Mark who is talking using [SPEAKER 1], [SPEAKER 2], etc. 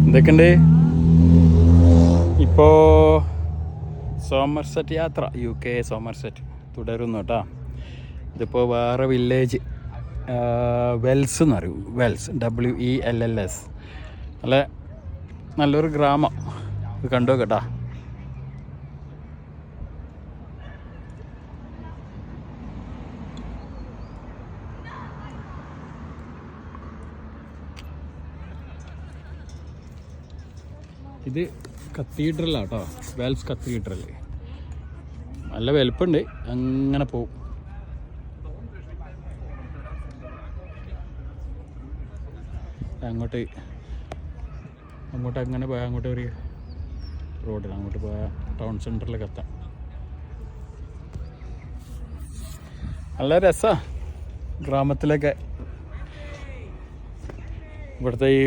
[SPEAKER 1] എന്തൊക്കെയുണ്ട് ഇപ്പോൾ സോമർസെറ്റ് യാത്ര UK സോമർസെറ്റ് തുടരുന്നു കേട്ടോ. ഇതിപ്പോൾ വേറെ വില്ലേജ് വെൽസ് എന്ന് പറയും. വെൽസ് WELLS നല്ലൊരു ഗ്രാമം. ഇത് കണ്ടു കേട്ടോ. ഇത് കത്തീഡ്രലാണ് കേട്ടോ. വെൽസ് കത്തീഡ്രൽ നല്ല വലുപ്പമുണ്ട്. അങ്ങനെ പോവും. അങ്ങോട്ട് അങ്ങനെ പോയാൽ അങ്ങോട്ട് ഒരു റോഡിൽ അങ്ങോട്ട് പോയാൽ ടൗൺ സെൻറ്ററിലേക്ക് എത്താം. നല്ല രസമാണ് ഗ്രാമത്തിലൊക്കെ. ഇവിടുത്തെ ഈ